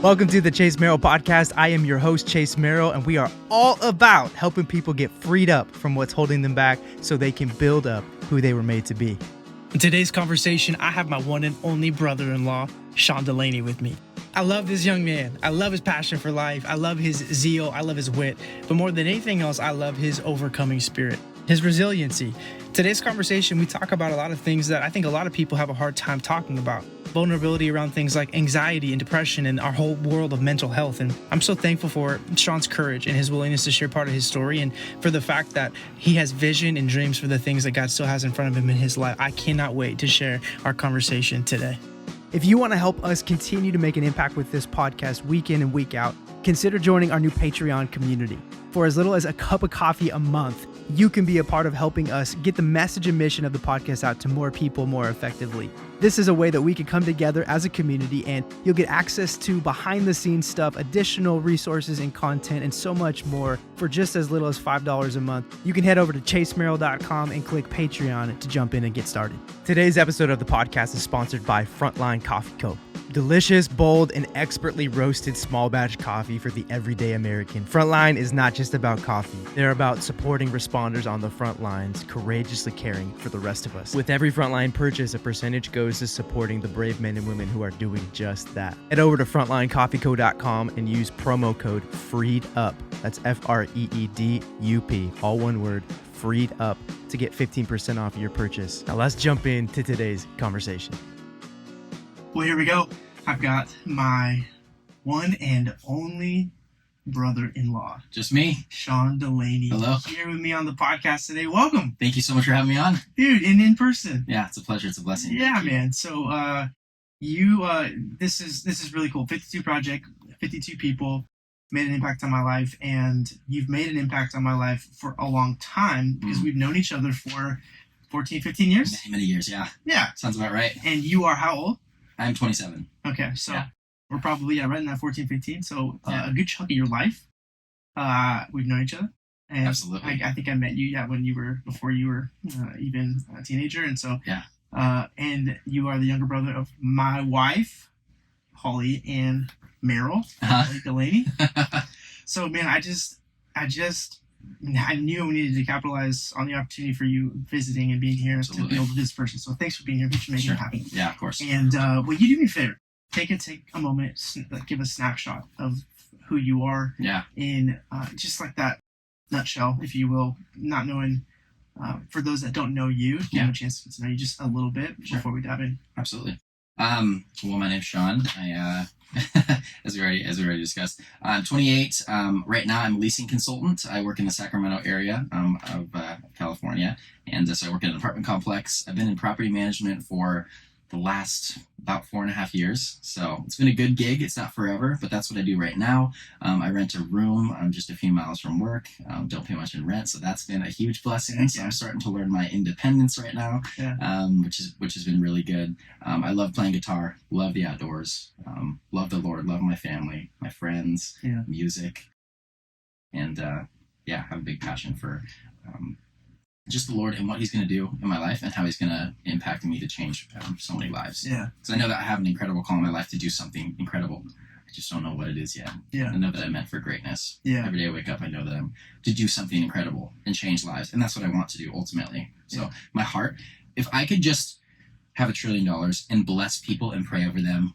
Welcome to the Chase Merrell podcast. I am your host, Chase Merrell, and we are all about helping people get freed up from what's holding them back so they can build up who they were made to be. In today's conversation, I have my one and only brother-in-law, Sean Dulaney, with me. I love this young man. I love his passion for life. I love his zeal. I love his wit. But more than anything else, I love his overcoming spirit, his resiliency. Today's conversation, we talk about a lot of things that I think a lot of people have a hard time talking about. Vulnerability around things like anxiety and depression and our whole world of mental health. And I'm so thankful for Sean's courage and his willingness to share part of his story, and for the fact that he has vision and dreams for the things that God still has in front of him in his life. I cannot wait to share our conversation today. If you want to help us continue to make an impact with this podcast week in and week out, consider joining our new Patreon community. For as little as a cup of coffee a month, you can be a part of helping us get the message and mission of the podcast out to more people more effectively. This is a way that we can come together as a community, and you'll get access to behind the scenes stuff, additional resources and content, and so much more for just as little as $5 a month. You can head over to chasemerrill.com and click Patreon to jump in and get started. Today's episode of the podcast is sponsored by Frontline Coffee Co. Delicious, bold, and expertly roasted small batch coffee for the everyday American. Frontline is not just about coffee. They're about supporting responders on the front lines, courageously caring for the rest of us. With every Frontline purchase, a percentage goes to supporting the brave men and women who are doing just that. Head over to frontlinecoffeeco.com and use promo code FREEDUP. That's FREEDUP, all one word, freed up, to get 15% off your purchase. Now let's jump into today's conversation. Well, here we go. I've got my one and only brother-in-law. Just me. Sean Dulaney. Hello. Here with me on the podcast today. Welcome. Thank you so much for having me on. Dude, and in person. Yeah, it's a pleasure. It's a blessing. Yeah, man. So this is really cool. 52 project, 52 people made an impact on my life, and you've made an impact on my life for a long time because we've known each other for 14, 15 years. Many years, yeah. Yeah. Sounds about right. And you are how old? I'm 27. Okay, so yeah. We're probably right in that 14, 15. So Yeah. a good chunk of your life, we've known each other. And Absolutely. I think I met you before you were even a teenager, and so Yeah. And you are the younger brother of my wife, Holly and Merrell, Holly Dulaney. So man, I knew we needed to capitalize on the opportunity for you visiting and being here Absolutely. to be able to do this person. So thanks for being here. Thanks for making it happen. Yeah, of course. And will you do me a favor? Take a moment, give a snapshot of who you are. Yeah. In just like that nutshell, if you will, not knowing. For those that don't know you, give them a chance to know you just a little bit before we dive in. Absolutely. Well, my name's Sean. I as we already discussed, I'm 28. Right now, I'm a leasing consultant. I work in the Sacramento area of California, and so I work in an apartment complex. I've been in property management for the last about 4.5 years, so it's been a good gig. It's not forever, but that's what I do right now. I rent a room. I'm just a few miles from work. Don't pay much in rent, so that's been a huge blessing. Yeah. So I'm starting to learn my independence right now, which has been really good. I love playing guitar, love the outdoors, love the Lord, love my family, my friends, music, and I have a big passion for just the Lord and what He's going to do in my life and how He's going to impact me to change so many lives. Yeah. Because I know that I have an incredible call in my life to do something incredible. I just don't know what it is yet. Yeah. I know that I'm meant for greatness. Yeah. Every day I wake up, I know that I'm to do something incredible and change lives. And that's what I want to do ultimately. So my heart, if I could just have $1 trillion and bless people and pray over them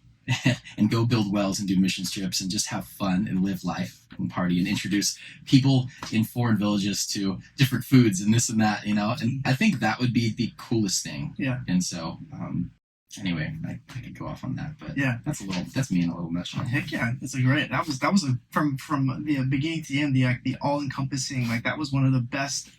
and go build wells and do mission trips and just have fun and live life and party and introduce people in foreign villages to different foods and this and that, and I think that would be the coolest thing. Yeah. And so, anyway, I could go off on that, but that's me in a little nutshell. Heck yeah, it's great. That was from the beginning to the end, the all encompassing, that was one of the best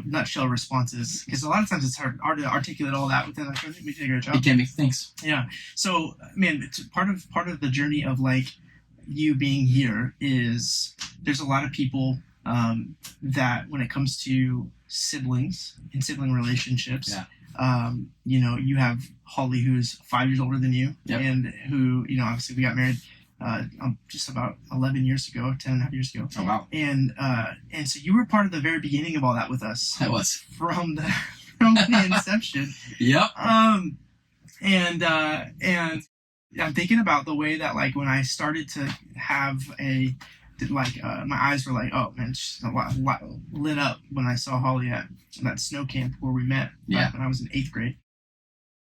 nutshell responses, because a lot of times it's hard to articulate all that within. I think we did a great job. It can be. Thanks. Yeah. So, man, it's part of the journey of you being here is there's a lot of people that when it comes to siblings and sibling relationships, you have Holly, who's 5 years older than you, and who, obviously we got married just about 11 years ago, 10 and a half years ago. Oh, wow. And so you were part of the very beginning of all that with us. I was. From the inception. Yep. And I'm thinking about the way that like when I started to have my eyes were like, oh man, she's a lot lit up when I saw Holly at that snow camp where we met when I was in 8th grade.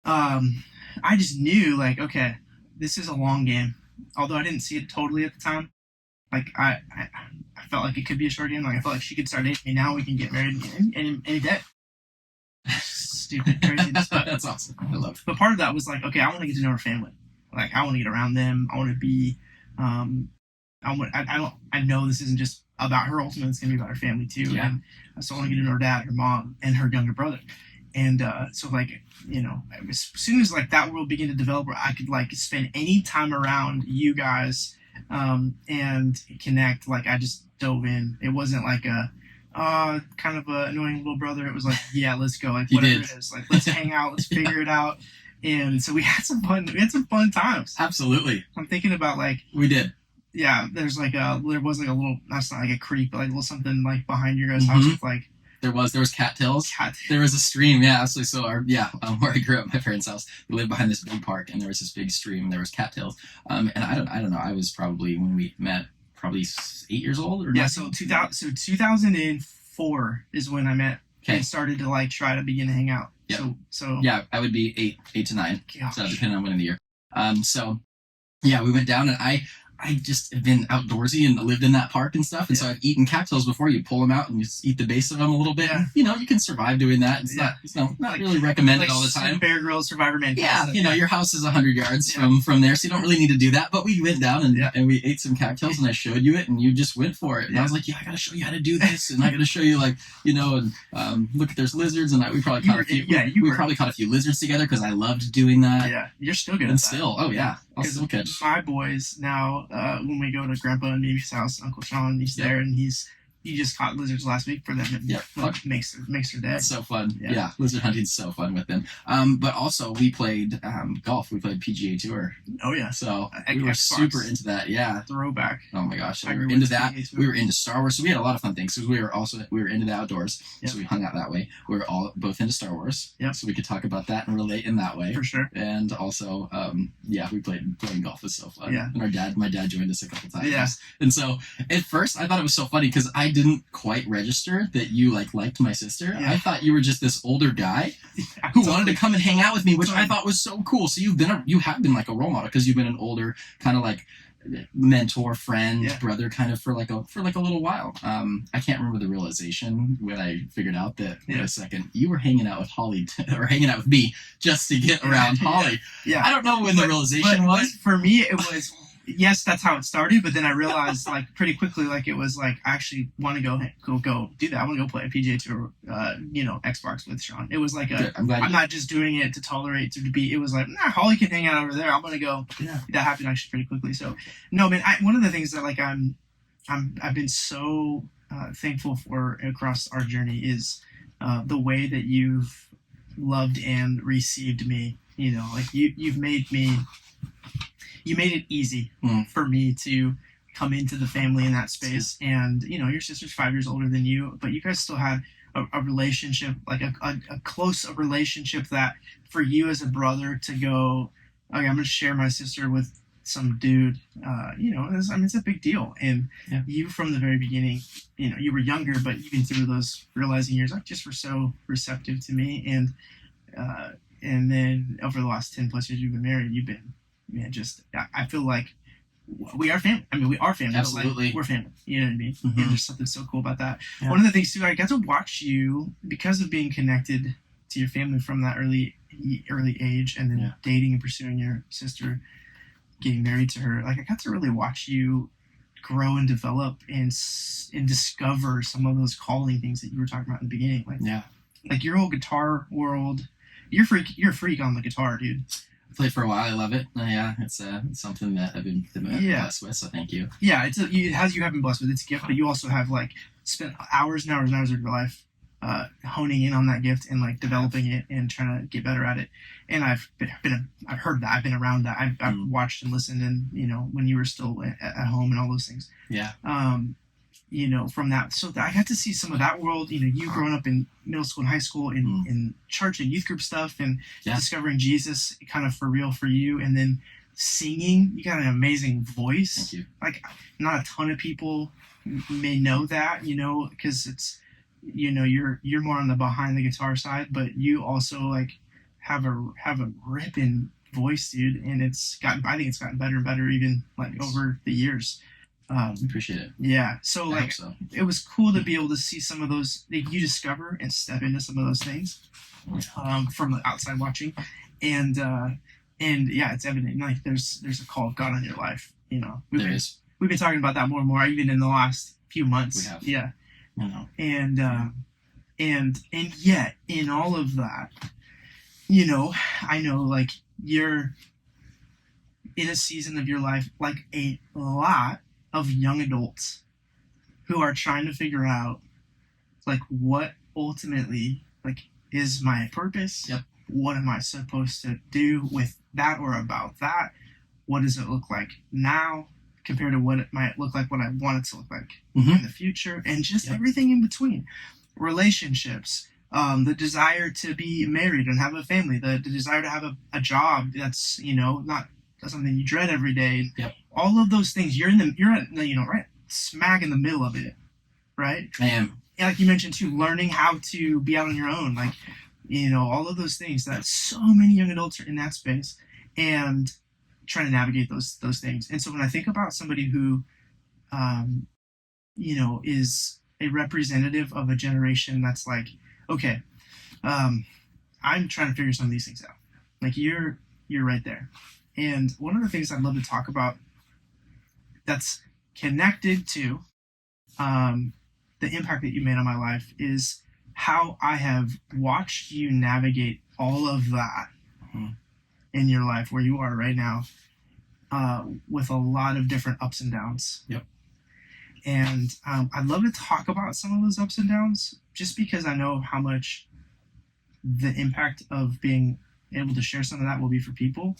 I just knew like, okay, this is a long game. Although I didn't see it totally at the time, like I felt like it could be a short game. Like I felt like she could start dating me now. We can get married any day. Stupid craziness, but that's awesome. I love it. But part of that was like, okay, I want to get to know her family. Like I want to get around them. I want to be. I know this isn't just about her. Ultimately, it's gonna be about her family too. Yeah. And so I want to get to know her dad, her mom, and her younger brother. And so like, you know, as soon as like that world began to develop, where I could like spend any time around you guys and connect, like I just dove in. It wasn't like a kind of a annoying little brother. It was like, yeah, let's go. Like whatever it is, like let's hang out, let's figure it out. And so we had some fun times. Absolutely. I'm thinking about like we did. Yeah, there was like a little, that's not like a creek, but like a little something like behind your guys' house with like. There was cattails. There was a stream, yeah. Actually, so where I grew up, my parents' house, we lived behind this big park, and there was this big stream, and there was cattails. And I don't know. I was probably when we met, probably 8 years old or yeah. So 2004 is when I met and started to like try to begin to hang out. Yeah. So yeah, I would be eight to 9. Gosh. So depending on when in the year. So yeah, we went down, and I just have been outdoorsy and lived in that park and stuff. And so I've eaten cattails before. You pull them out and you just eat the base of them a little bit. Yeah. You know, you can survive doing that. It's not like, really recommended like all the time. Bear Grylls, Survivor Man. Yeah, you know, your house is 100 yards from there, so you don't really need to do that. But we went down and we ate some cattails, and I showed you it, and you just went for it. And I was like, yeah, I got to show you how to do this, and I got to show you, like, you know, and look, there's lizards, and we probably caught a few. We probably caught a few lizards together because I loved doing that. Yeah, you're still good and at that. Still, oh yeah, I'll still catch. My boys now, when we go to Grandpa and Mimi's house, Uncle Sean, he's there, and he just caught lizards last week for them. And makes their day. It's so fun. Yeah, lizard hunting's so fun with them. But also we played golf. We played PGA Tour. Oh yeah. So we were super into that. Yeah. Throwback. Oh my gosh. So we were into that. We were into Star Wars. So we had a lot of fun things. Because we were into the outdoors. Yep. So we hung out that way. We were both into Star Wars. Yeah. So we could talk about that and relate in that way. For sure. And also, we playing golf was so fun. Yeah. And my dad joined us a couple times. Yeah. And so at first I thought it was so funny because I didn't quite register that you liked my sister. Yeah. I thought you were just this older guy who wanted to come and hang out with me, which I thought was so cool. So you have been like a role model because you've been an older kind of like mentor, friend, brother, kind of for like a little while. I can't remember the realization when I figured out that wait a second, you were hanging out with Holly or hanging out with me just to get around Holly. Yeah. I don't know when the realization was. For me, it was. Yes, that's how it started, but then I realized like pretty quickly, like it was like I actually want to go do that. I want to go play a PGA Tour, Xbox with Sean. It was like I'm not just doing it to tolerate to be. It was like, nah, Holly can hang out over there. I'm gonna go. Yeah, that happened actually pretty quickly. So no, man. One of the things that like I've been so thankful for across our journey is the way that you've loved and received me. You know, like you've made me. You made it easy for me to come into the family in that space. And, you know, your sister's 5 years older than you, but you guys still had a relationship, like a close relationship that for you as a brother to go, okay, I'm going to share my sister with some dude, it's a big deal. And you from the very beginning, you know, you were younger, but even through those realizing years, like just were so receptive to me. And then over the last 10 plus years you've been married, you've been, man, just I feel like we are family. I mean, we are family. Absolutely, but like, we're family. You know what I mean? Mm-hmm. And there's something so cool about that. Yeah. One of the things too, I got to watch you because of being connected to your family from that early age, and then dating and pursuing your sister, getting married to her. Like I got to really watch you grow and develop and discover some of those calling things that you were talking about in the beginning. Like your whole guitar world. You're a freak on the guitar, dude. Played for a while. I love it. It's something that I've been blessed with. So thank you. Yeah, you have been blessed with. It's a gift, but you also have like spent hours and hours and hours of your life honing in on that gift and like developing it and trying to get better at it. And I've heard that. I've been around that. I've watched and listened, and you know when you were still at home and all those things. Yeah. You know, from that. So I got to see some of that world, you know, you growing up in middle school and high school in church and youth group stuff and discovering Jesus kind of for real for you. And then singing. You got an amazing voice. Thank you. Like, not a ton of people may know that, because it's, you're more on the behind the guitar side, but you also like have a ripping voice, dude, and I think it's gotten better and better even like over the years. Appreciate it. Yeah. So I like, hope so. it was cool to be able to see some of those that you discover and step into some of those things from the outside watching, and yeah, it's evident like there's a call of God on your life. We've been talking about that more and more even in the last few months. We have. Yeah. I know. And yet in all of that, I know like you're in a season of your life like a lot of young adults who are trying to figure out like what ultimately like is my purpose. Yep. What am I supposed to do with that or about that? What does it look like now compared to what it might look like, what I want it to look like in the future, and just everything in between. Relationships, the desire to be married and have a family, the desire to have a job that's, not something you dread every day. Yep. All of those things, you're right smack in the middle of it, right? I am. And like you mentioned too, learning how to be out on your own, like, all of those things that so many young adults are in that space and trying to navigate those things. And so when I think about somebody who, is a representative of a generation that's like, okay, I'm trying to figure some of these things out. Like you're right there. And one of the things I'd love to talk about that's connected to the impact that you made on my life is how I have watched you navigate all of that in your life where you are right now with a lot of different ups and downs. Yep. And I'd love to talk about some of those ups and downs just because I know how much the impact of being able to share some of that will be for people,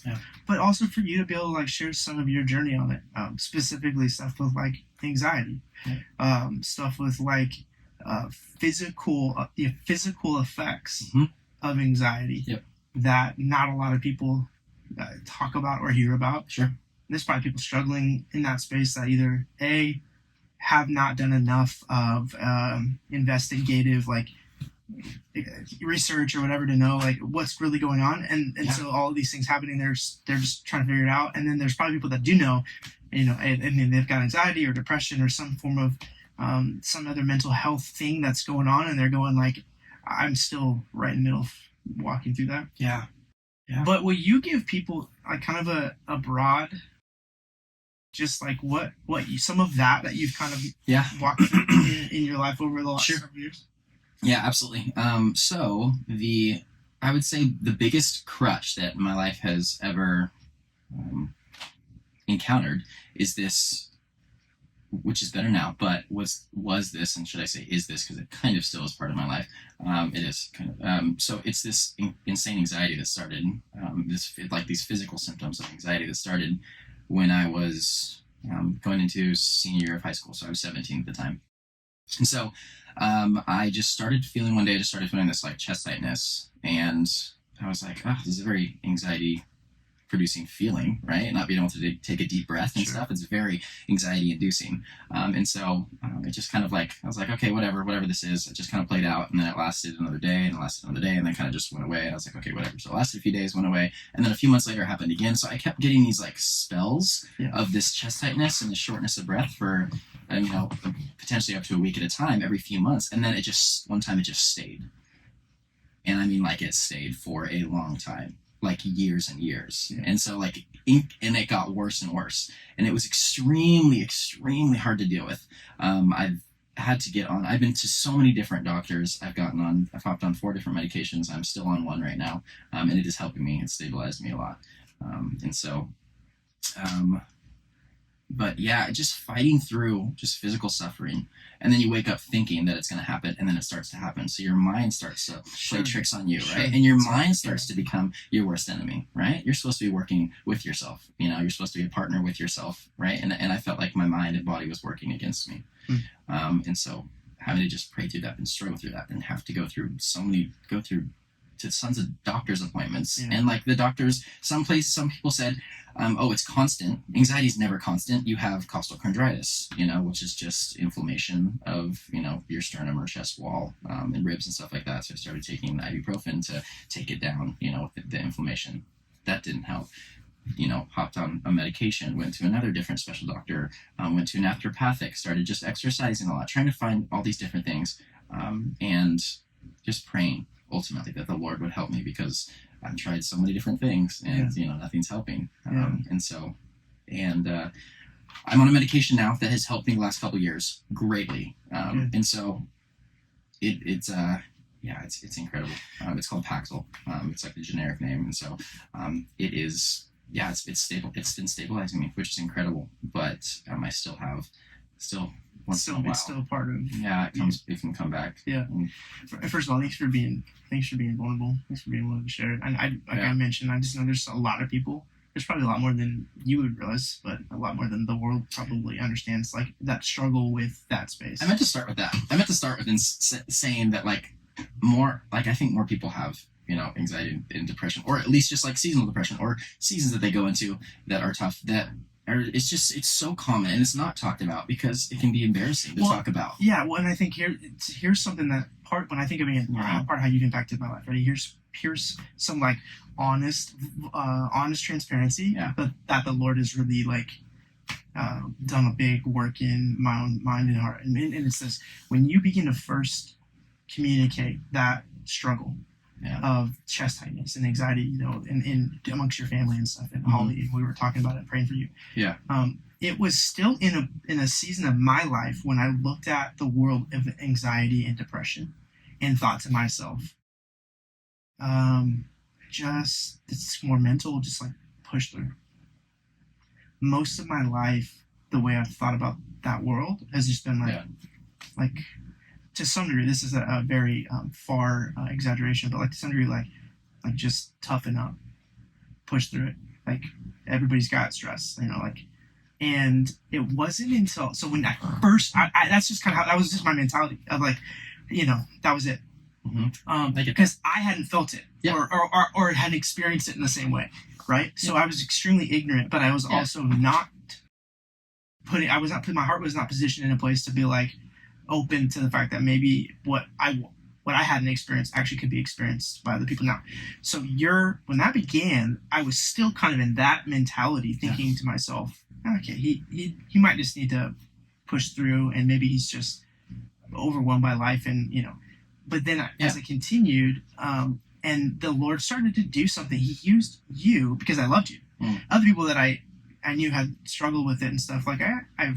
but also for you to be able to like share some of your journey on it, specifically stuff with like anxiety, stuff with like physical effects of anxiety that not a lot of people talk about or hear about. Sure. There's probably people struggling in that space that either have not done enough of investigative like research or whatever to know like what's really going on, and so all of these things happening, they're just trying to figure it out. And then there's probably people that do know, and they've got anxiety or depression or some form of some other mental health thing that's going on, and they're going like, I'm still right in the middle of walking through that. Yeah. But will you give people like kind of a broad, just like what some of that you've kind of walked through in your life over the last several years? Yeah, absolutely. So I would say the biggest crutch that my life has ever encountered is this, which is better now, but was this, and should I say is this, because it kind of still is part of my life. It is kind of. So it's this insane anxiety that started, these physical symptoms of anxiety that started when I was going into senior year of high school. So I was 17 at the time. And so I just started feeling this like chest tightness, and I was like, this is a very anxiety producing feeling, right? Not being able to take a deep breath and stuff. It's very anxiety inducing. And so it just kind of like, I was like, okay, whatever this is. It just kind of played out, and then it lasted another day, and then kind of just went away. And I was like, okay, whatever. So it lasted a few days, went away. And then a few months later it happened again. So I kept getting these like spells of this chest tightness and the shortness of breath for, potentially up to a week at a time every few months. And then one time it just stayed. And I mean, like it stayed for a long time, like years and years. And so like, and it got worse and worse. And it was extremely, extremely hard to deal with. I've been to so many different doctors. I've hopped on 4 different medications. I'm still on one right now. And it is helping me. It stabilized me a lot. But yeah, just fighting through just physical suffering. And then you wake up thinking that it's going to happen, and then it starts to happen. So your mind starts to play tricks on you, right? And your mind starts to become your worst enemy, right? You're supposed to be working with yourself. You're supposed to be a partner with yourself, right? And I felt like my mind and body was working against me. And so having to just pray through that and struggle through that and have to go through to tons of doctor's appointments. Yeah. And like the doctors, some people said, oh, it's constant. Anxiety is never constant. You have costochondritis, which is just inflammation of, your sternum or chest wall, and ribs and stuff like that. So I started taking ibuprofen to take it down, the inflammation. That didn't help. Hopped on a medication, went to another different special doctor, went to an naturopathic, started just exercising a lot, trying to find all these different things, and just praying ultimately that the Lord would help me, because I've tried so many different things and, nothing's helping. And I'm on a medication now that has helped me the last couple of years greatly. And so it's incredible. It's called Paxil. It's like the generic name. And so it is, it's stable. It's been stabilizing me, which is incredible. But I still once in a while. It's still a part of. Yeah, it can come back. Yeah. First of all, thanks for being vulnerable. Thanks for being willing to share it. And I mentioned, I just know there's a lot of people. There's probably a lot more than you would realize, but a lot more than the world probably understands, like, that struggle with that space. I meant to start with that. I meant to start with saying that, like, I think more people have, anxiety and depression, or at least just like seasonal depression, or seasons that they go into that are tough, it's so common, and it's not talked about because it can be embarrassing to talk about. Yeah, well, and I think here's something that when I think of it, part of how you've impacted my life, right? Here's some like honest transparency, but that the Lord has really like done a big work in my own mind and heart. And it says, when you begin to first communicate that struggle of chest tightness and anxiety, in amongst your family and stuff, and Holly, and we were talking about it, praying for you. Yeah. It was still in a season of my life when I looked at the world of anxiety and depression and thought to myself, it's more mental, just like push through. Most of my life, the way I've thought about that world has just been like to some degree, this is a very far exaggeration, but like to some degree, like just toughen up, push through it. Like everybody's got stress, and it wasn't until, so when I first, that's just kind of how, that was just my mentality of like, that was it. Because I hadn't felt it or hadn't experienced it in the same way. Right. So I was extremely ignorant, but I was also not my heart was not positioned in a place to be like open to the fact that maybe what I hadn't experienced actually could be experienced by other people now. So when that began, I was still kind of in that mentality, thinking to myself, okay, he might just need to push through, and maybe he's just overwhelmed by life, and but then as I continued, and the Lord started to do something, he used you because I loved you. Other people that I knew had struggled with it and stuff, like I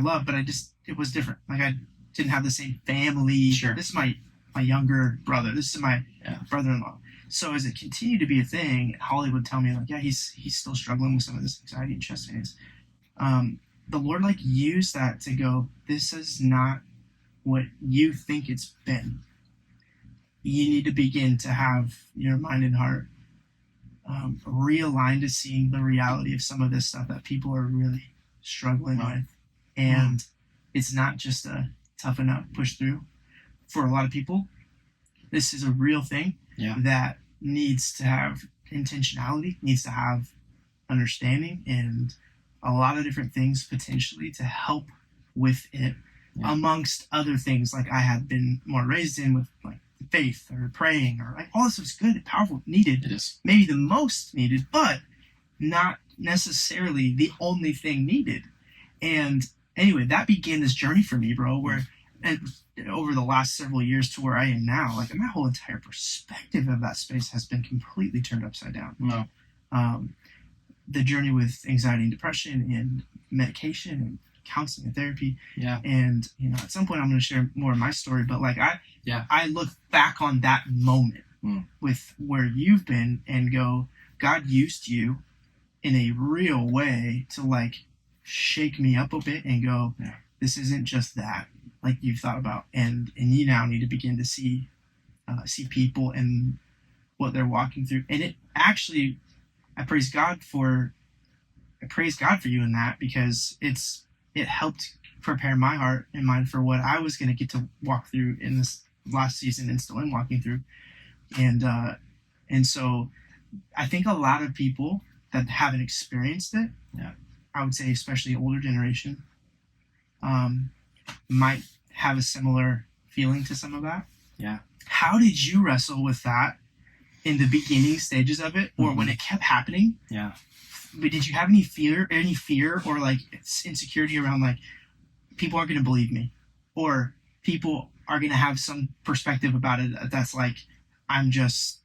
love, but it was different. Like I didn't have the same family. Sure. This is my younger brother. This is my brother-in-law. So as it continued to be a thing, Holly would tell me like, he's still struggling with some of this anxiety and chest pains. The Lord like used that to go, this is not what you think it's been. You need to begin to have your mind and heart realigned to seeing the reality of some of this stuff that people are really struggling with. And it's not just a toughen up, push through. For a lot of people, this is a real thing that needs to have intentionality, needs to have understanding, and a lot of different things potentially to help with it, amongst other things like I had been more raised in with like faith or praying or like all this was good, powerful, needed. It is. Maybe the most needed, but not necessarily the only thing needed. And anyway, that began this journey for me, bro, where and over the last several years to where I am now, like my whole entire perspective of that space has been completely turned upside down. No. The journey with anxiety and depression and medication and counseling and therapy. Yeah. And, at some point I'm going to share more of my story, but like I look back on that moment with where you've been and go, God used you in a real way to like shake me up a bit and go, this isn't just that like you've thought about. And you now need to begin to see people and what they're walking through. And it actually, I praise God for you in that, because it helped prepare my heart and mind for what I was going to get to walk through in this last season and still am walking through. And so I think a lot of people that haven't experienced it, Yeah. I would say especially older generation, might have a similar feeling to some of that. Yeah. How did you wrestle with that in the beginning stages of it, or when it kept happening? Yeah. But did you have any fear or like insecurity around like people aren't going to believe me, or people are going to have some perspective about it that's like I'm just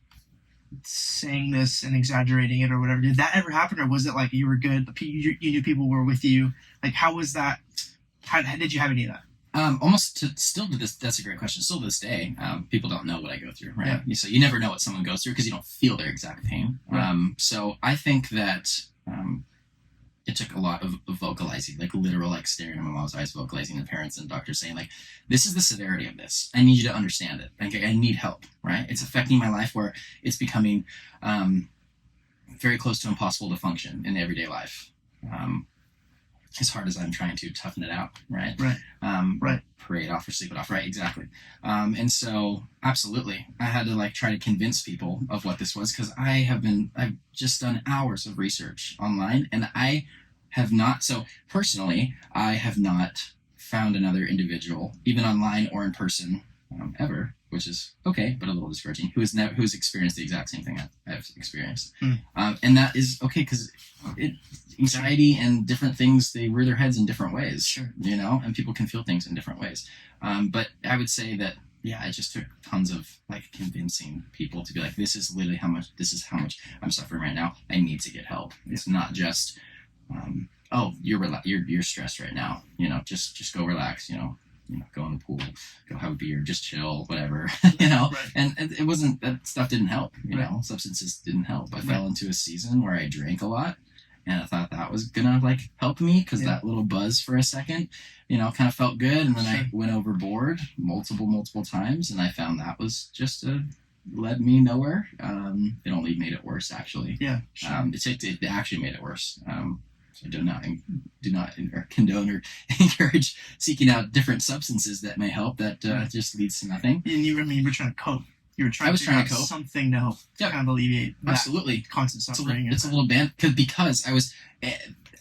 saying this and exaggerating it or whatever? Did that ever happen, or was it like you were good, you knew people were with you? Like how was that? How did you have any of that? Still to this, that's a great question. Still to this day, people don't know what I go through, right? Yeah. So you never know what someone goes through because you don't feel their exact pain. Right. So I think that it took a lot of vocalizing, like literal, like staring at my mom's eyes, vocalizing to parents and doctors saying like, this is the severity of this. I need you to understand it. Like I need help, right? It's affecting my life where it's becoming very close to impossible to function in everyday life. As hard as I'm trying to toughen it out, right? Right. Right. Parade off or sleep it off, right? Exactly. And so, absolutely, I had to like try to convince people of what this was because I've just done hours of research online, and I have not. So personally, I have not found another individual, even online or in person, ever, which is okay, but a little discouraging, who's experienced the exact same thing I've experienced. And that is okay because anxiety and different things, they rear their heads in different ways. Sure. And people can feel things in different ways. But I would say that, yeah, it just took tons of like convincing people to be like, this is how much I'm suffering right now. I need to get help. It's not just, oh, you're stressed right now. Just go relax, go in the pool, go have a beer, just chill, whatever, Right. and it wasn't, that stuff didn't help, Right. substances didn't help. I fell into a season where I drank a lot, and I thought that was gonna like help me because that little buzz for a second, kind of felt good, and then I went overboard multiple times, and I found that was just led me nowhere. It only made it worse, actually. Yeah. Sure. It actually made it worse. So do not condone or encourage seeking out different substances that may help. That just leads to nothing. And you were trying to cope. You were trying I was to trying to have cope. Something to help kind of alleviate that Absolutely constant suffering. It's a little band because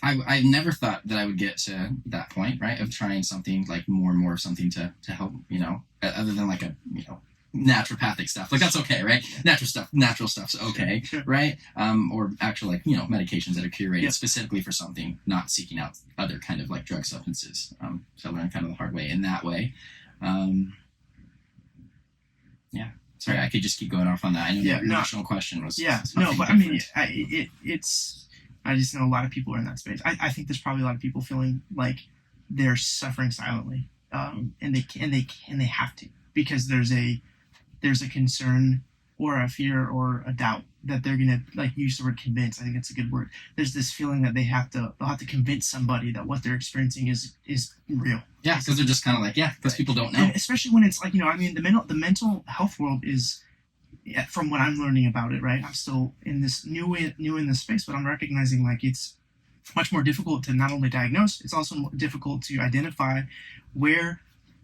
I never thought that I would get to that point, right, of trying something like more and more of something to help, other than like a naturopathic stuff, like that's okay, right? Natural stuff's okay, right? Or actual like medications that are curated specifically for something, not seeking out other kind of like drug substances. So I learned kind of the hard way in that way. Sorry, I could just keep going off on that. I know your original question was but I mean it's I just know a lot of people are in that space. I think there's probably a lot of people feeling like they're suffering silently, and they have to, because there's a concern or a fear or a doubt that they're gonna, like, use the word convince. I think it's a good word. There's this feeling that they'll have to convince somebody that what they're experiencing is real. Yeah, because they're just kind of like, because people don't know. And especially when it's like, the mental health world is, from what I'm learning about it, right? I'm still in this new in this space, but I'm recognizing like it's much more difficult to not only diagnose, it's also difficult to identify where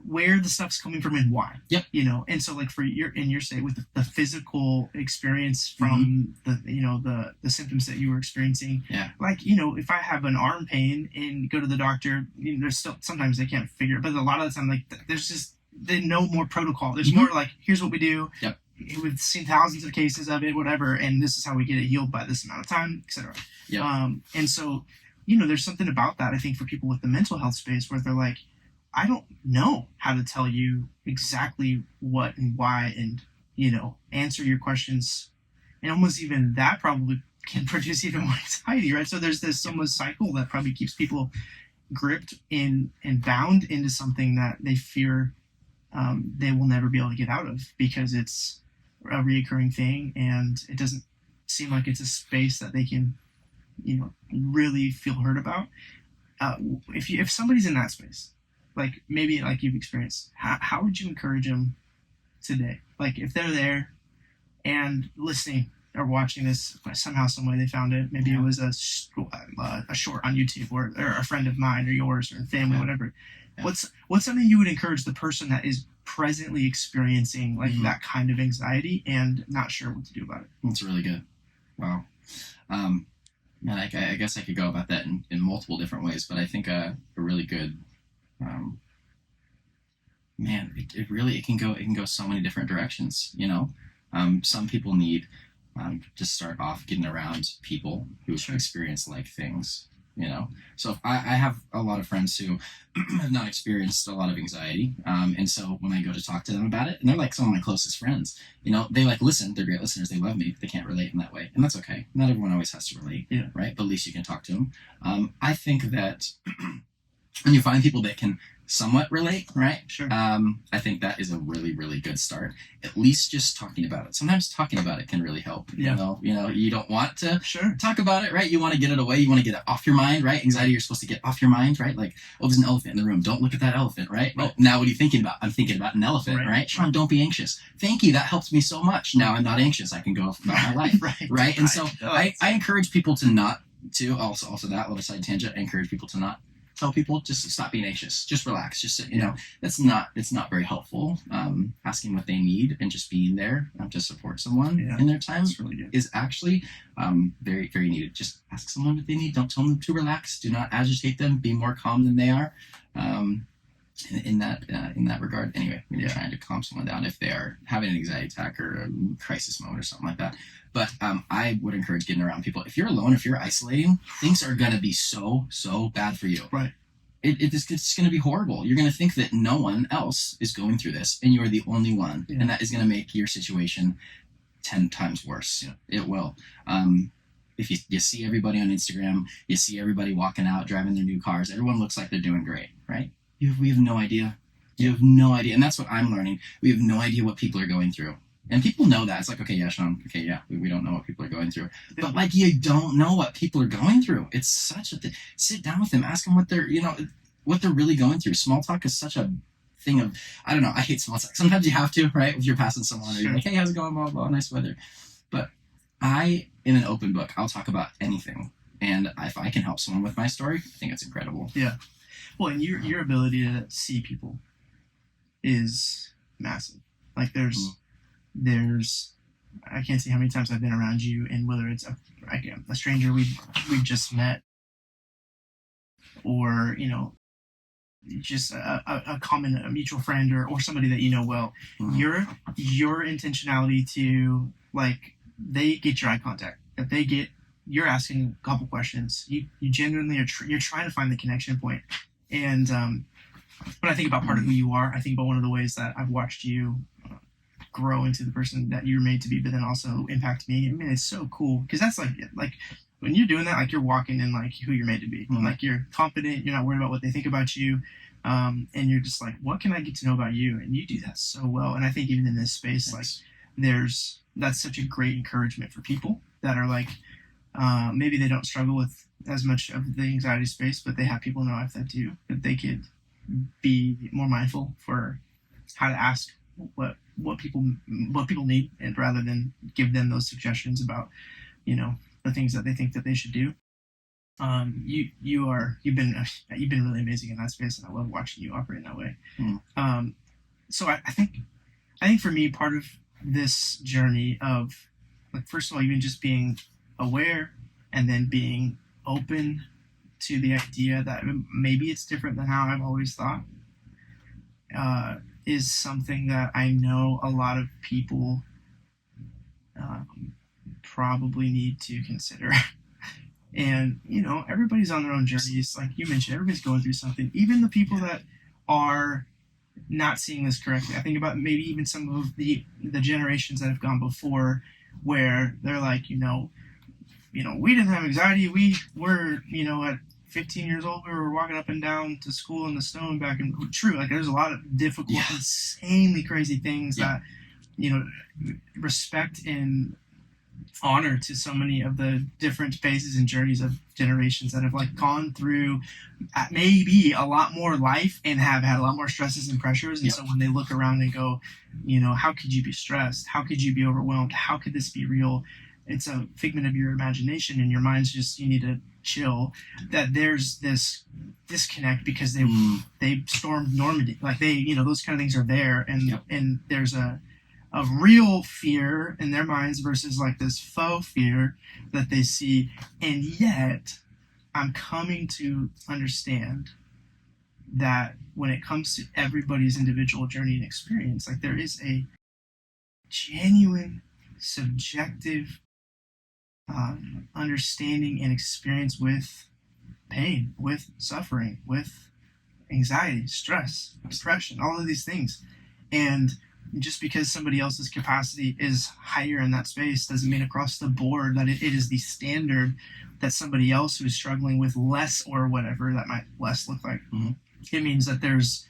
the stuff's coming from and why. Yep. And so like in your state with the physical experience from the symptoms that you were experiencing. Yeah. Like, if I have an arm pain and go to the doctor, there's still sometimes they can't figure it, but a lot of the time, like, they know more protocol. There's more like, here's what we do. Yep. We've seen thousands of cases of it, whatever, and this is how we get it healed by this amount of time, etc. Yep. And so, there's something about that, I think, for people with the mental health space where they're like, I don't know how to tell you exactly what and why and, answer your questions. And almost even that probably can produce even more anxiety, right? So there's this almost cycle that probably keeps people gripped in and bound into something that they fear they will never be able to get out of, because it's a reoccurring thing and it doesn't seem like it's a space that they can, really feel heard about. If somebody's in that space, like maybe like you've experienced, how would you encourage them today? Like if they're there and listening or watching this, somehow, some way they found it. Maybe it was a short on YouTube or a friend of mine or yours or family, whatever. Yeah. What's something you would encourage the person that is presently experiencing like that kind of anxiety and not sure what to do about it. That's really good. Wow. Man, I guess I could go about that in multiple different ways, but I think a really good, man, it can go so many different directions, you know. Some people need to start off getting around people who experience like things, you know. So I have a lot of friends who have not experienced a lot of anxiety, and so when I go to talk to them about it, and they're like some of my closest friends, you know, they like listen, they're great listeners, they love me, but they can't relate in that way, and that's okay. Not everyone always has to relate, right? But at least you can talk to them. I think that when you find people that can somewhat relate, right? Sure. I think that is a really, really good start. At least just talking about it. Sometimes talking about it can really help. You know, you don't want to talk about it, right? You want to get it away. You want to get it off your mind, right? Anxiety, you're supposed to get off your mind, right? Like, oh, there's an elephant in the room. Don't look at that elephant, right? Oh, now what are you thinking about? I'm thinking about an elephant, right? Sean, don't be anxious. Thank you. That helped me so much. Now I'm not anxious. I can go about my life, right? And so I encourage people to not to also that little side tangent. I encourage people to not tell people just to stop being anxious, just relax, just, you know, it's not very helpful. Asking what they need and just being there to support someone in their time is actually very, very needed. Just ask someone what they need. Don't tell them to relax. Do not agitate them. Be more calm than they are. In that regard, anyway, when you're trying to calm someone down if they are having an anxiety attack or a crisis mode or something like that. But I would encourage getting around people. If you're alone, if you're isolating, things are going to be so bad for you. Right. It's going to be horrible. You're going to think that no one else is going through this, and you're the only one, and that is going to make your situation 10 times worse. Yeah. It will. If you see everybody on Instagram, you see everybody walking out, driving their new cars, everyone looks like they're doing great, right? We have no idea. You have no idea. And that's what I'm learning. We have no idea what people are going through. And people know that. It's like, okay, yeah, Sean, okay, yeah, we don't know what people are going through. But, like, you don't know what people are going through. It's such a thing. Sit down with them. Ask them what they're really going through. Small talk is such a thing of, I don't know, I hate small talk. Sometimes you have to, right? If you're passing someone, or you're like, hey, how's it going, blah, blah, nice weather. But in an open book, I'll talk about anything. And if I can help someone with my story, I think it's incredible. Yeah. Well, and your ability to see people is massive. Like there's I can't say how many times I've been around you, and whether it's a stranger we've just met, or you know, just a mutual friend or somebody that you know well. Your intentionality to, like, they get your eye contact. If you're asking a couple questions, you genuinely you're trying to find the connection point. And when I think about part of who you are, I think about one of the ways that I've watched you grow into the person that you're made to be, but then also impact me. I mean, it's so cool because that's like when you're doing that, like you're walking in like who you're made to be. Like you're confident, you're not worried about what they think about you, and you're just like, what can I get to know about you? And you do that so well. And I think even in this space, like that's such a great encouragement for people that are like, maybe they don't struggle with as much of the anxiety space, but they have people in their life that do, that they could be more mindful for how to ask what people need, and rather than give them those suggestions about, you know, the things that they think that they should do. You've been really amazing in that space, and I love watching you operate in that way. So I think for me, part of this journey of, like, first of all, even just being aware and then being open to the idea that maybe it's different than how I've always thought, is something that I know a lot of people probably need to consider. And, you know, everybody's on their own journeys. Like you mentioned, everybody's going through something. Even the people that are not seeing this correctly. I think about maybe even some of the generations that have gone before, where they're like, you know, we didn't have anxiety. We were, you know, at 15 years old, we were walking up and down to school in the snow and back. And true, like there's a lot of difficult, insanely crazy things that, you know, respect and honor to so many of the different phases and journeys of generations that have like gone through maybe a lot more life and have had a lot more stresses and pressures. And so when they look around and go, you know, how could you be stressed? How could you be overwhelmed? How could this be real? It's a figment of your imagination, and your mind's just, you need to chill. That there's this disconnect because they stormed Normandy. Like those kind of things are there, and there's a real fear in their minds versus like this faux fear that they see. And yet I'm coming to understand that when it comes to everybody's individual journey and experience, like there is a genuine subjective understanding and experience with pain, with suffering, with anxiety, stress, depression, all of these things. And just because somebody else's capacity is higher in that space doesn't mean across the board that it is the standard that somebody else who is struggling with less or whatever that might less look like. Mm-hmm. It means that there's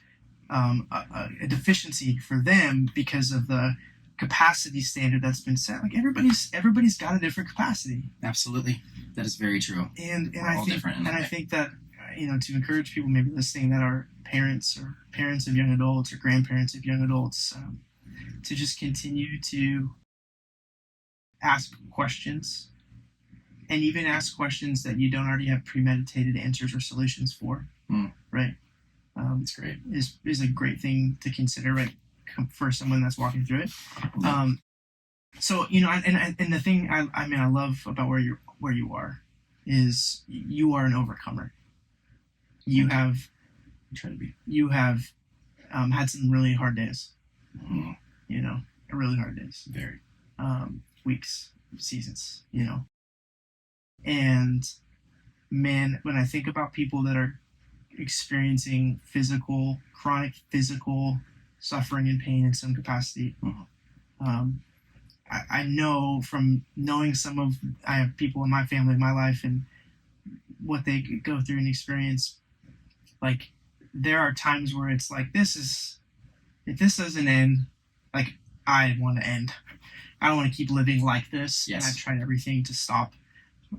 a deficiency for them because of the capacity standard that's been set. Like everybody's got a different capacity. Absolutely, that is very true. And We're all different in that way. I think that to encourage people maybe listening that are parents of young adults or grandparents of young adults, to just continue to ask questions, and even ask questions that you don't already have premeditated answers or solutions for. Right? It's great. Is a great thing to consider, right, for someone that's walking through it. So and the thing I love about where you are is you are an overcomer. You have had some really hard days. Really hard days. Very. Weeks, seasons. And man, when I think about people that are experiencing chronic physical suffering and pain in some capacity, I know from knowing I have people in my family, in my life, and what they go through and experience. Like, there are times where it's like, if this doesn't end, like, I want to end. I don't want to keep living like this. Yes. And I've tried everything to stop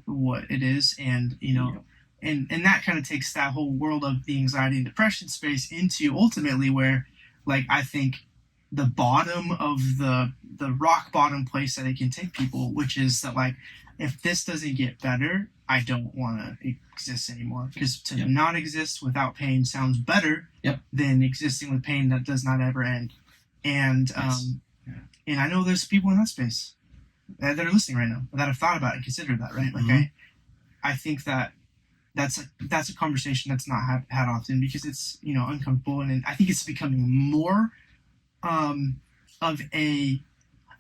what it is. And, and that kind of takes that whole world of the anxiety and depression space into ultimately where, like, I think the bottom of the rock bottom place that it can take people, which is that, like, if this doesn't get better, I don't want to exist anymore. Because to not exist without pain sounds better than existing with pain that does not ever end. And and I know there's people in that space that are listening right now that have thought about it and considered that, right? Like I think that's a conversation that's not had often because it's uncomfortable, and I think it's becoming more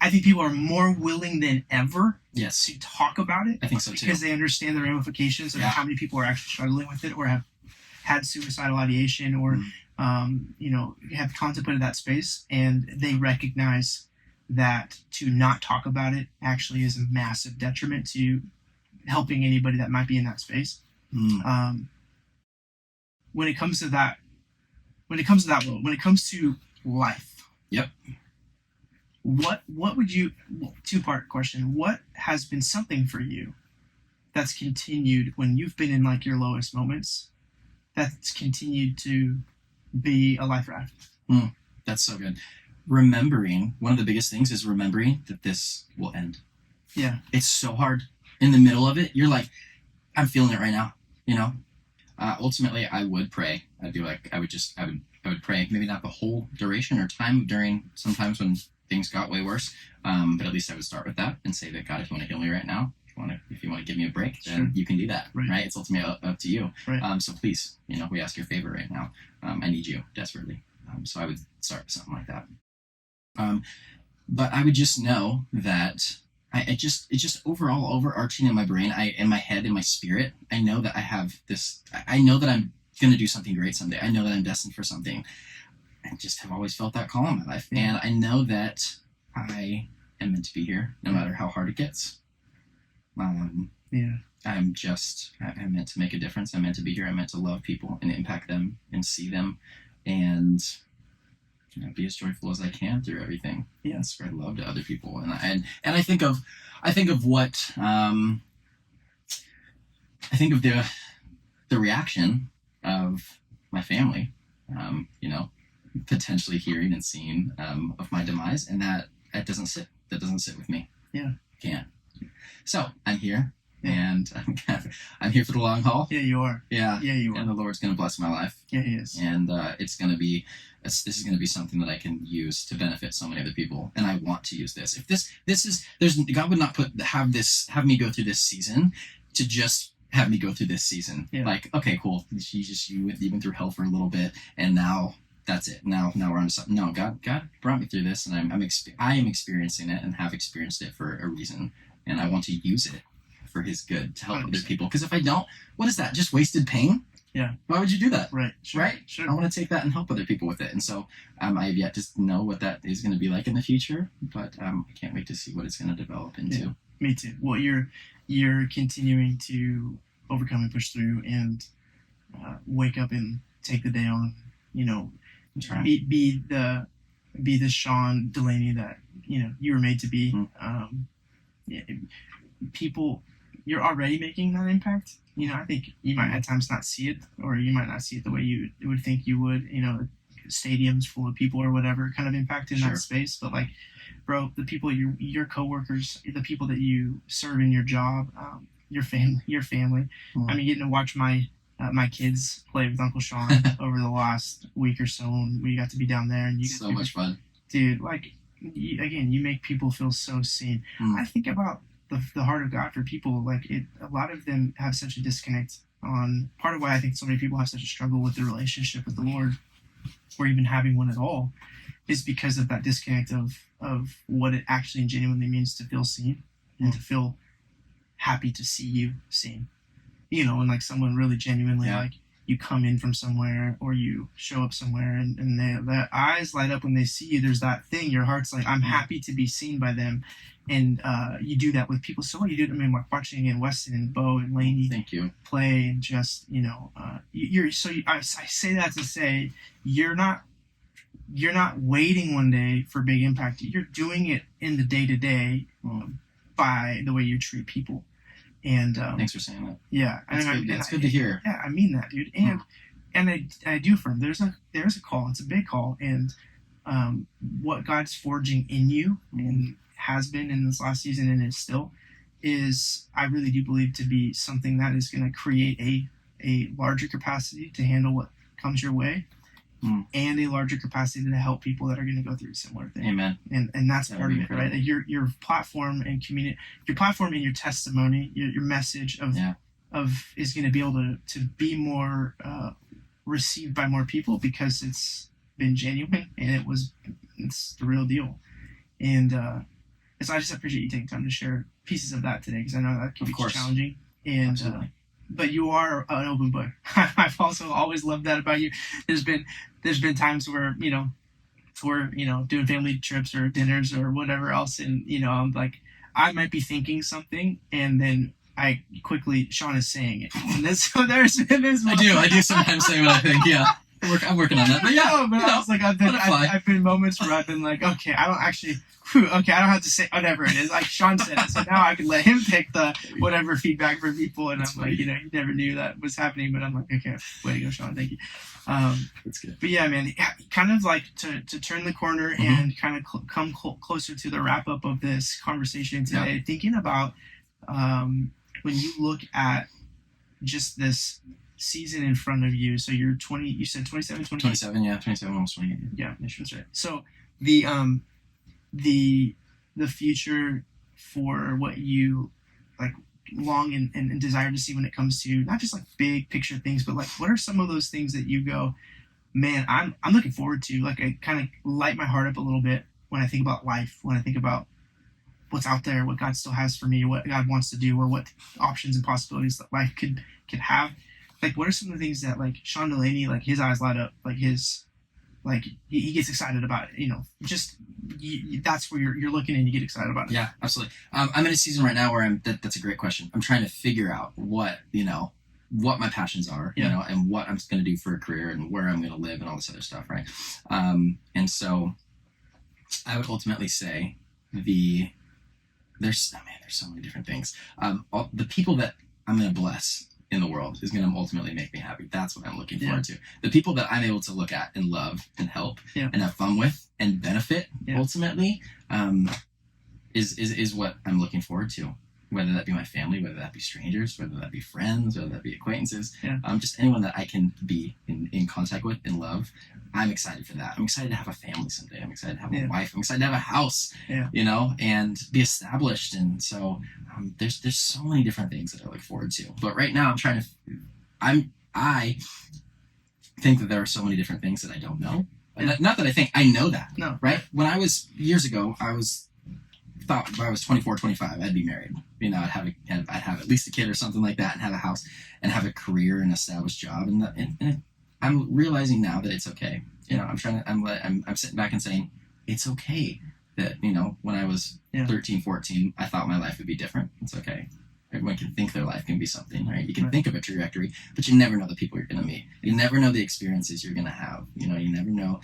I think people are more willing than ever to talk about it. I think so too. Because they understand the ramifications of how many people are actually struggling with it or have had suicidal ideation or, have contemplated that space, and they recognize that to not talk about it actually is a massive detriment to helping anybody that might be in that space. When it comes to that world, when it comes to life, what would you, two-part question, what has been something for you that's continued when you've been in like your lowest moments, that's continued to be a life raft? That's so good. Remembering, one of the biggest things is remembering that this will end. Yeah. It's so hard. In the middle of it, you're like, I'm feeling it right now, ultimately I would pray. I'd be like, I would pray, maybe not the whole duration or time during sometimes when things got way worse. But at least I would start with that and say that, God, if you want to heal me right now, if you want to give me a break, then you can do that. Right? It's ultimately up to you. Right. So please, we ask your favor right now. I need you desperately. So I would start with something like that. But I would just know that it's just overall overarching in my brain, in my head, in my spirit, I know that I have this, I know that I'm going to do something great someday. I know that I'm destined for something. I just have always felt that call in my life. And I know that I am meant to be here no matter how hard it gets. I'm meant to make a difference. I'm meant to be here. I'm meant to love people and impact them and see them and be as joyful as I can through everything. And spread love to other people. And I think of what I think of the reaction of my family, potentially hearing and seeing of my demise, and that doesn't sit with me. Yeah. Can't. So I'm here. and I'm here for the long haul. Yeah, you are. Yeah, you and the Lord's going to bless my life. Yeah, He is. And this is going to be something that I can use to benefit so many other people, and I want to use this. If God would not have me go through this season to just have me go through this season. Yeah. Like, okay, cool. You went through hell for a little bit, and now that's it. Now we're on to something. No, God brought me through this, and I am experiencing it and have experienced it for a reason, and I want to use it for His good to help 100%. Other people. Because if I don't, what is that? Just wasted pain? Yeah. Why would you do that? Right. Sure. Right? Sure. I want to take that and help other people with it. And so I have yet to know what that is going to be like in the future, but I can't wait to see what it's going to develop into. Yeah, me too. Well, you're continuing to overcome and push through and wake up and take the day on. You know, be the Sean Dulaney that you were made to be. People, you're already making that impact. I think you might at times not see it, or you might not see it the way you would think you would. Stadiums full of people or whatever kind of impact in that space. But like, bro, the people, your coworkers, the people that you serve in your job, your family. I mean, getting to watch my kids play with Uncle Sean over the last week or so, and we got to be down there, and so much fun, dude. Like, you make people feel so seen. I think about the heart of God for people. Like, a lot of them have such a disconnect on part of why I think so many people have such a struggle with their relationship with the Lord, or even having one at all, is because of that disconnect of what it actually and genuinely means to feel seen and to feel happy to see you seen. And like someone really genuinely, like, you come in from somewhere or you show up somewhere and their eyes light up when they see you. There's that thing, your heart's like, I'm happy to be seen by them. And you do that with people. So what you do, I mean, watching in Weston and Bo and Laney thank you, play, and just, I say that to say, you're not waiting one day for big impact. You're doing it in the day-to-day by the way you treat people. And thanks for saying that. Yeah, that's good to hear. Yeah, I mean that, dude. And I do affirm there's a call. It's a big call, and what God's forging in you and has been in this last season and is still, is I really do believe to be something that is going to create a larger capacity to handle what comes your way, and a larger capacity to help people that are going to go through a similar thing. Amen. And that's part of it, right? Like your platform and community, your platform and your testimony, your message of is going to be able to be more received by more people because it's been genuine and it's the real deal. And so I just appreciate you taking time to share pieces of that today, because I know that can be challenging. And but you are an open book. I've also always loved that about you. There's been times where we're doing family trips or dinners or whatever else, and I'm like, I might be thinking something, and then I quickly, Sean is saying it. And I do sometimes say what I think. Yeah. I'm working on that, but I was like, I've been moments where I've been like, okay, I don't have to say whatever it is. Like Sean said it, so now I can let him pick the whatever feedback for people, and I'm like, you never knew that was happening, but I'm like, okay, way to go, Sean, thank you. That's good. But yeah, man, kind of like to turn the corner and kind of come closer to the wrap up of this conversation today, thinking about when you look at just this season in front of you. So you're 20, you said 27, 28? 27, almost 28. Yeah, that's right. So the future for what you like long and desire to see when it comes to not just like big picture things, but like what are some of those things that you go, man, I'm looking forward to, like I kind of light my heart up a little bit when I think about life, when I think about what's out there, what God still has for me, what God wants to do, or what options and possibilities that life could have. Like, what are some of the things that, like, Sean Dulaney, like, his eyes light up, like, he gets excited about it, just, that's where you're looking and you get excited about it. Yeah, absolutely. I'm in a season right now where that's a great question. I'm trying to figure out what my passions are, and what I'm going to do for a career and where I'm going to live and all this other stuff, right? And so I would ultimately say there's so many different things. The people that I'm going to bless in the world is going to ultimately make me happy. That's what I'm looking forward to. The people that I'm able to look at and love and help and have fun with and benefit ultimately is what I'm looking forward to. whether that be my family, whether that be strangers, whether that be friends, whether that be acquaintances, Yeah. Just anyone that I can be in contact with and love. I'm excited for that. I'm excited to have a family someday. I'm excited to have a wife. I'm excited to have a house, and be established. And so there's so many different things that I look forward to. But right now I think that there are so many different things that I don't know. Yeah. Not that I think, I know that. No. Right? When I was, years ago, thought when I was 24, 25, I'd be married. I'd have at least a kid or something like that, and have a house and have a career and established job. And I'm realizing now that it's okay. I'm sitting back and saying, it's okay that, when I was 13, 14, I thought my life would be different. It's okay. Everyone can think their life can be something, right? You can think of a trajectory, but you never know the people you're going to meet. You never know the experiences you're going to have. You never know.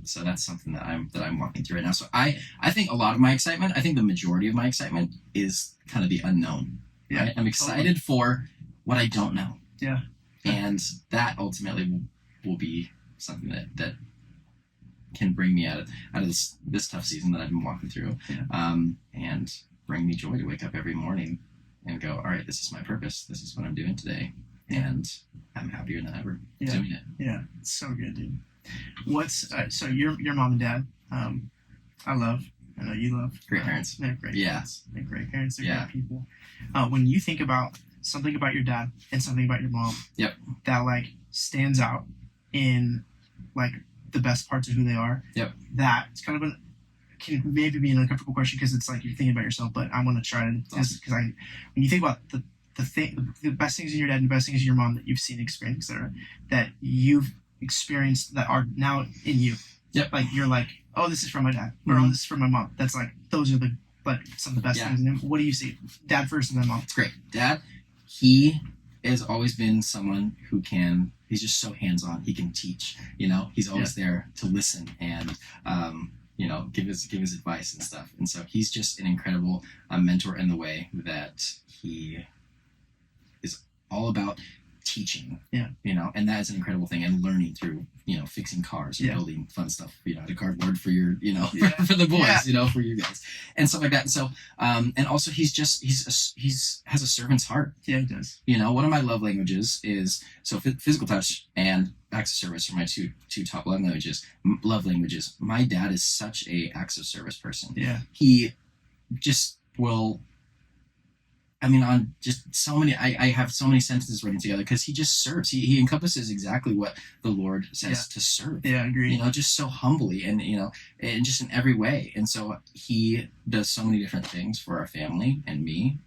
So that's something that I'm walking through right now. So I think a lot of my excitement, I think the majority of my excitement is kind of the unknown. Yeah. Right? I'm excited for what I don't know. Yeah. And that ultimately will be something that can bring me out of this tough season that I've been walking through. Yeah. And bring me joy to wake up every morning and go, all right, this is my purpose. This is what I'm doing today. And I'm happier than ever doing it. Yeah. It's so good, dude. What's so your mom and dad, I know you love. Great parents. They're great parents. They're great parents. They're great people. When you think about something about your dad and something about your mom that like stands out in like the best parts of who they are, that's kind of can maybe be an uncomfortable question because it's like you're thinking about yourself, but I want to try to because when you think about the best things in your dad and the best things in your mom that you've seen, experienced, etc., that you've experienced that are now in you. Yep. Like you're like, oh, this is from my dad, or oh, this is from my mom. That's like those are some of the best things in him. What do you see? Dad first and then mom. It's great. Dad, he has always been someone who he's just so hands-on. He can teach, he's always there to listen and, give his advice and stuff. And so he's just an incredible mentor in the way that he is all about teaching, and that is an incredible thing. And learning through, fixing cars and building fun stuff, a cardboard for your, for the boys, for you guys and stuff like that. And so, and also he has a servant's heart. Yeah, he does. One of my love languages is physical touch and acts of service are my two top love languages. My dad is such a acts of service person. Yeah. He just will, on just so many, I have so many sentences written together because he just serves. He encompasses exactly what the Lord says to serve. Yeah, I agree. Just so humbly and, and just in every way. And so he does so many different things for our family and me.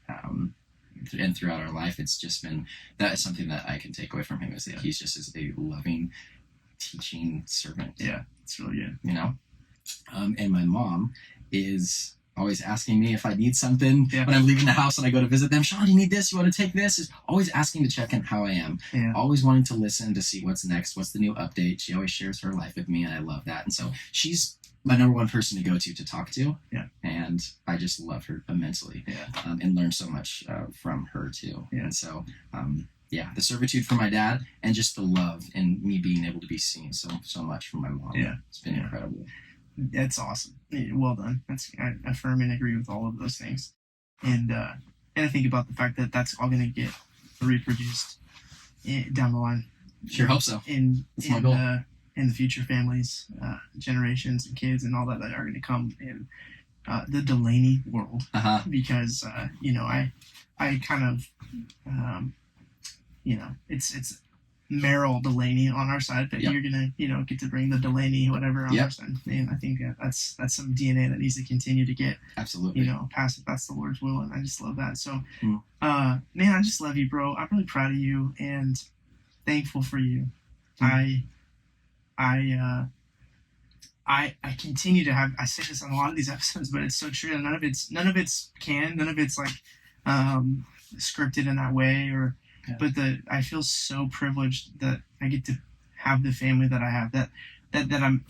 And throughout our life, it's just been, that is something that I can take away from him is that he's just a loving, teaching servant. Yeah, it's really good. And my mom is always asking me if I need something when I'm leaving the house and I go to visit them. Sean, do you need this? You want to take this? Is always asking to check in how I am. Yeah. Always wanting to listen to see what's next, what's the new update. She always shares her life with me, and I love that. And so she's my number one person to go to talk to. Yeah. And I just love her immensely. Yeah. And learn so much from her too. Yeah. And so, the servitude for my dad and just the love and me being able to be seen so much from my mom. Yeah. It's been incredible. That's awesome. Well done. I affirm and agree with all of those things. And I think about the fact that that's all going to get reproduced down the line. Sure hope so. That's my goal. In the future families, generations and kids and all that are going to come in the Dulaney world. Because, I kind of, it's Merrell Dulaney on our side, but you're going to, get to bring the Dulaney, whatever, on our side. And I think that's some DNA that needs to continue to get, passed if that's the Lord's will. And I just love that. So, man, I just love you, bro. I'm really proud of you and thankful for you. I continue to have, I say this on a lot of these episodes, but it's so true. None of it's canned. None of it's like, scripted in that way but I feel so privileged that I get to have the family that I have, that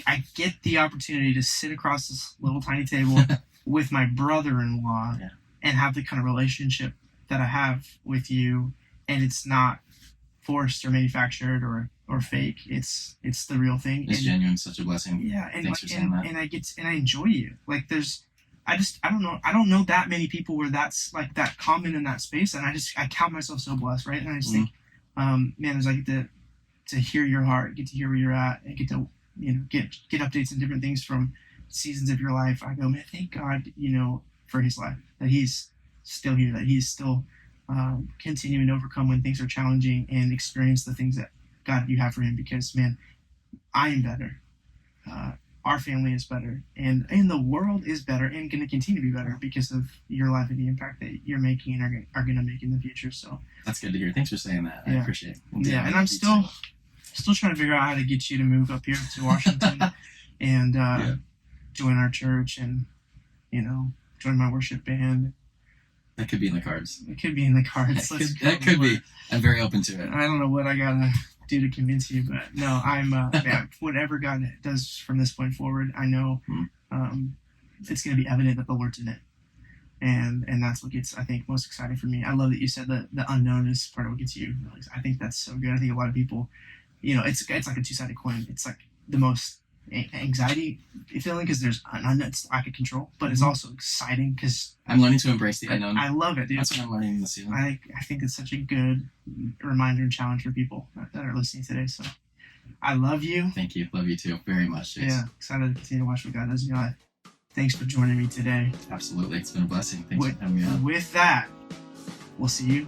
I get the opportunity to sit across this little tiny table with my brother-in-law and have the kind of relationship that I have with you. And it's not forced or manufactured or fake. It's the real thing. It's genuine. Such a blessing. Yeah. And thanks for saying that. And I enjoy you. Like I don't know that many people where that's like that common in that space, and I count myself so blessed, right? And I just think, man, as I get to hear your heart, get to hear where you're at, and get to get updates and different things from seasons of your life. I go, man, thank God, for his life, that he's still here, that he's still continuing to overcome when things are challenging and experience the things that God you have for him. Because man, I am better. Our family is better, and the world is better, and going to continue to be better because of your life and the impact that you're making and are going to make in the future. So that's good to hear. Thanks for saying that. I appreciate it. Yeah, and I'm still trying to figure out how to get you to move up here to Washington and join our church and join my worship band. That could be in the cards. It could be in the cards. That could be. I'm very open to it. I don't know what I gotta do to convince you, but no, I'm whatever God does from this point forward, I know it's going to be evident that the Lord's in it, and that's what gets, I think, most exciting for me. I love that you said that the unknown is part of what gets you. I think that's so good. I think a lot of people, it's like a two-sided coin. It's like the most anxiety feeling because there's an unknown, it's lack of control, but it's also exciting because I'm learning to embrace the unknown. I love it, dude. That's what I'm learning in this season. I think it's such a good reminder and challenge for people that are listening today. So I love you. Thank you. Love you too. Very much, Chase. Yeah, excited to continue to watch what God does in your life. Thanks for joining me today. Absolutely. It's been a blessing. Thanks for having me on. With that, we'll see you